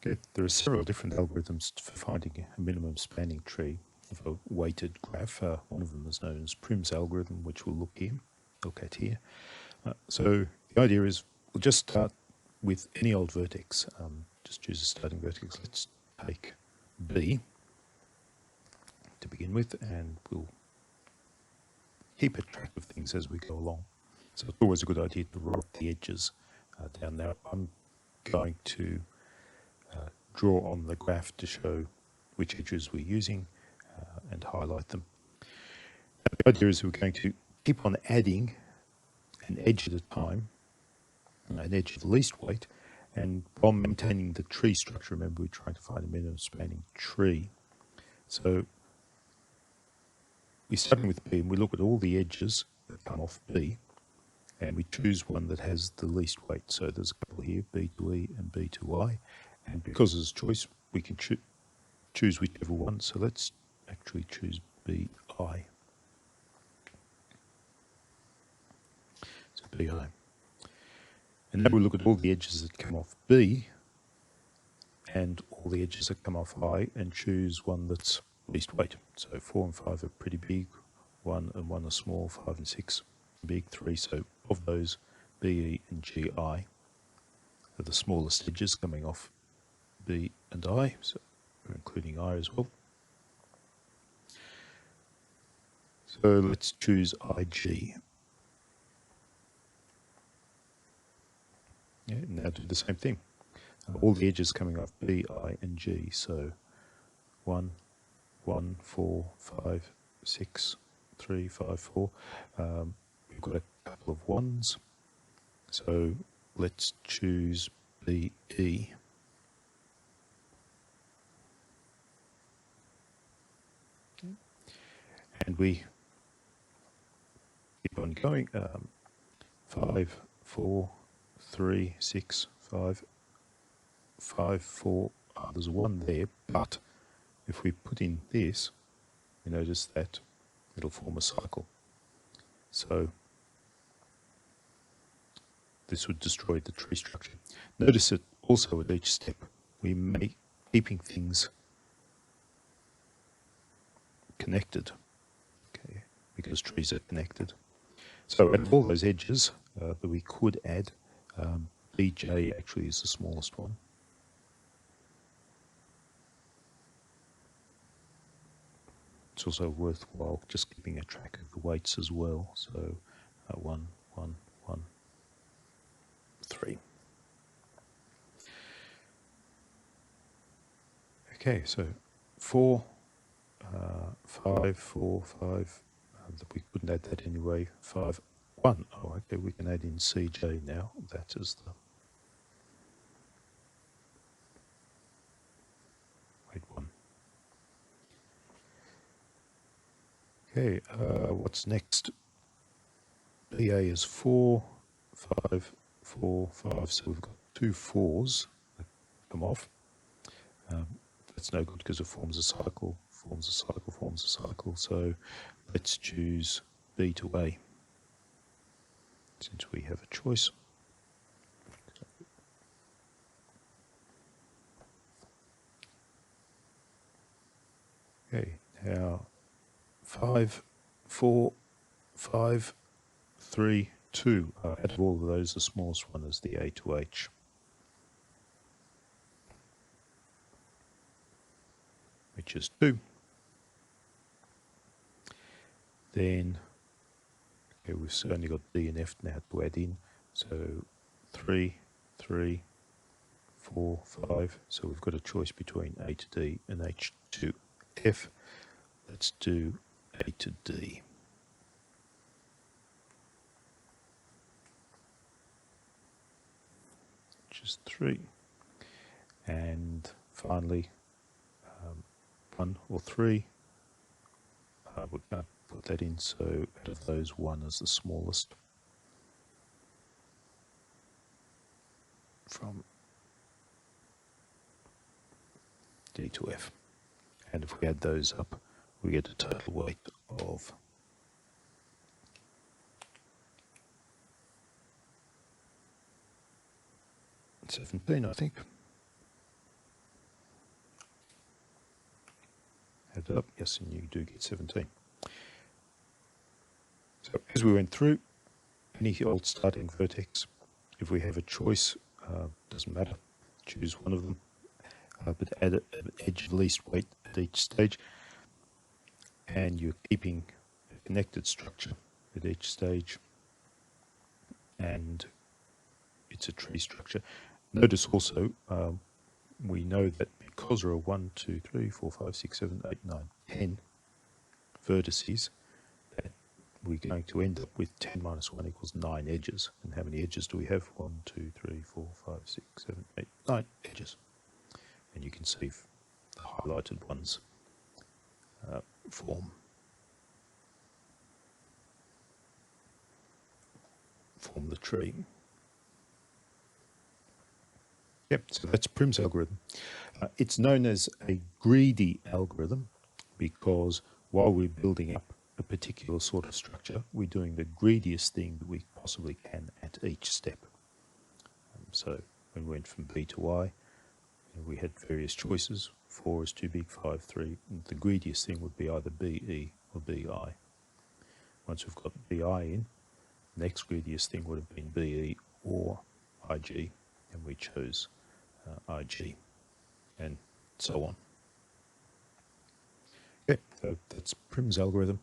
Okay. There are several different algorithms for finding a minimum spanning tree of a weighted graph. One of them is known as Prim's algorithm, which we'll look at here. So the idea is we'll just start with any old vertex. Just choose a starting vertex. Let's take B to begin with, and we'll keep a track of things as we go along. So it's always a good idea to write the edges down there. I'm going to draw on the graph to show which edges we're using and highlight them. Now, the idea is we're going to keep on adding an edge at a time, an edge of the least weight, and while maintaining the tree structure. Remember, we're trying to find a minimum spanning tree. So we're starting with B, and we look at all the edges that come off B, and we choose one that has the least weight. So there's a couple here, B to E and B to I, and because there's a choice, we can choose whichever one. So let's actually choose BI. So BI. And now we look at all the edges that come off B and all the edges that come off I and choose one that's least weight. So 4 and 5 are pretty big, 1 and 1 are small, 5 and 6 are big, 3. So of those, BE and GI are the smallest edges coming off B and I, so we're including I as well. So let's choose IG. Yeah, now do the same thing. All the edges coming off B, I, and G. So 1, 1, 4, 5, 6, 3, 5, 4. We've got a couple of 1s. So let's choose BE. And we keep on going. 5, 4, 3, 6, 5, 5, 4. There's a 1 there, but if we put in this, you notice that it'll form a cycle. So this would destroy the tree structure. Notice that also at each step we make keeping things connected, okay, because trees are connected. So out of all those edges that we could add, BJ actually is the smallest one. It's also worthwhile just keeping a track of the weights as well. So 1, 1, 1, 3. Okay, so 4, 5, 4, 5. We couldn't add that anyway. 5, 1. Oh, okay, we can add in CJ now. That is the weight 1. Okay, what's next? BA is 4, 5, 4, 5. So we've got 2 4s that come off. That's no good because it forms a cycle, forms a cycle, forms a cycle. So let's choose B to A, since we have a choice. Okay, now 5, 4, 5, 3, 2. Out of all of those, the smallest one is the A to H. Which is 2. Then, okay, we've only got D and F now to add in. So 3, 3, 4, 5. So we've got a choice between A to D and H to F. Let's do A to D. Which is 3. And finally, 1 or 3. We can't put that in, so out of those, 1 is the smallest from D to F. And if we add those up, we get a total weight of 17, I think. add it up, yes, and you do get 17. So as we went through, any old starting vertex, if we have a choice, doesn't matter, choose one of them, but add an edge of least weight at each stage, and you're keeping a connected structure at each stage, and it's a tree structure. Notice also, we know that because there are 1, 2, 3, 4, 5, 6, 7, 8, 9, 10 vertices, that we're going to end up with 10 minus 1 equals 9 edges. And how many edges do we have? 1, 2, 3, 4, 5, 6, 7, 8, 9 edges. And you can see the highlighted ones form the tree. Yep, so that's Prim's algorithm. It's known as a greedy algorithm because while we're building up a particular sort of structure, we're doing the greediest thing that we possibly can at each step. So when we went from B to Y, we had various choices. 4 is too big, 5, 3. And the greediest thing would be either BE or BI. Once we've got BI in, the next greediest thing would have been BE or IG, and we chose IG, and so on. Okay, so that's Prim's algorithm.